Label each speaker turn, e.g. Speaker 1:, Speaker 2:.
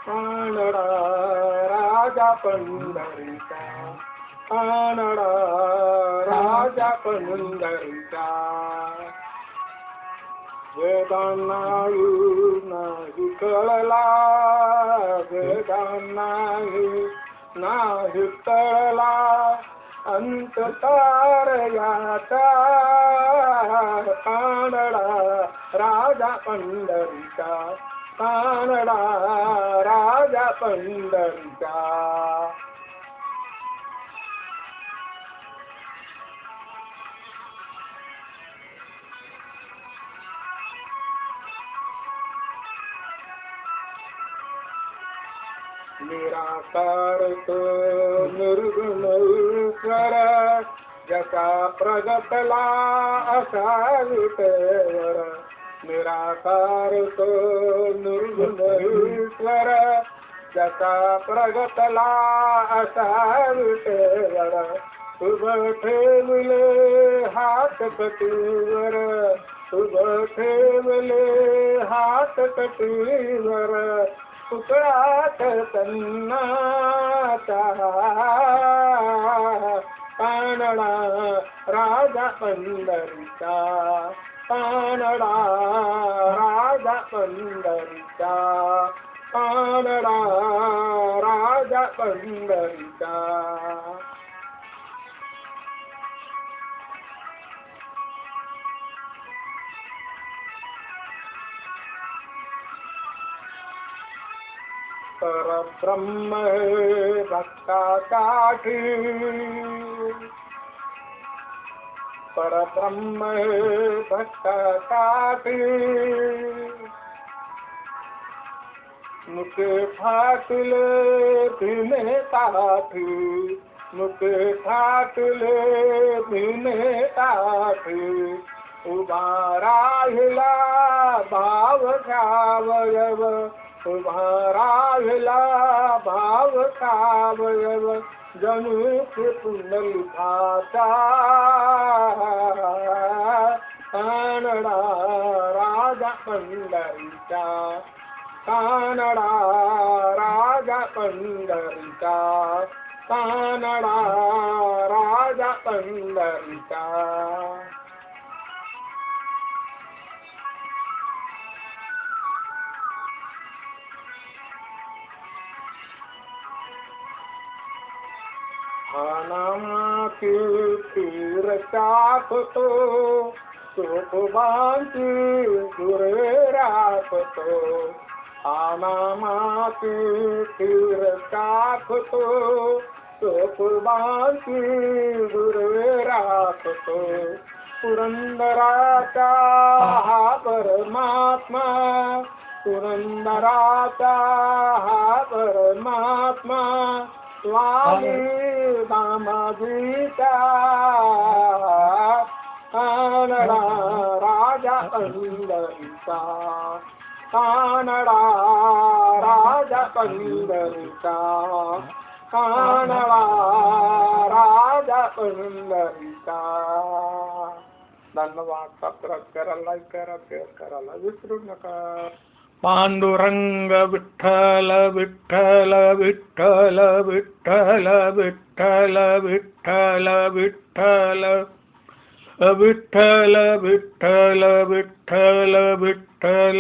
Speaker 1: कानडा राजा पंढरीचा, कानडा राजा पंढरीचा. वेदांना नाही कळला, वेदांना नाही कळला अंत तारयाचा. कानडा राजा पंढरीचा, कानडा राजा पंढरीचा. निराकार तो निर्गुण ईश्वर, जसा प्रगटला असा विटेवर. निराकार तो निर्गुण ईश्वर, जसा प्रगटला असा विटेवर. उभं ठेवले हात कटीवर, उभं ठेवले हात कटीवर. पुतळात तन्नाचा, कानडा राजा पंढरीचा, कानडा राजा पंढरीचा, कानडा राजा पंढरीचा. परब्रह्म भक्तासाठी, परब्रह्म भक्तासाठी. मुके फाटले भिनेसाठी, मुके फाटले भिनेसाठी. उभा राहिला भाव घ्यावयव, उभा राहिला भाव सावयव. जणू पुंडलिकाचा, कानडा राजा पंढरीचा, कानडा राजा पंढरीचा, कानडा राजा पंढरीचा. नामाची तीर टाकतो, सोपांची दुरे राखतो. नामाची तीर टाकतो, सोपांची दुरे राखतो. पुरंदराचा हा परमात्मा, पुरंदराचा हा परमात्मा. स्वामी दामाजीचा, कानडा राजा पंढरीचा, कानडा राजा पंढरीचा, कानडा राजा पंढरीचा. धन्यवाद. सबस्क्राईब करा, लाईक करा, शेअर करायला विसरू नका. पांडुरंग विठ्ठल विठ्ठल विठ्ठल विठ्ठल विठ्ठल विठ्ठल विठ्ठल विठ्ठल विठ्ठल विठ्ठल विठ्ठल.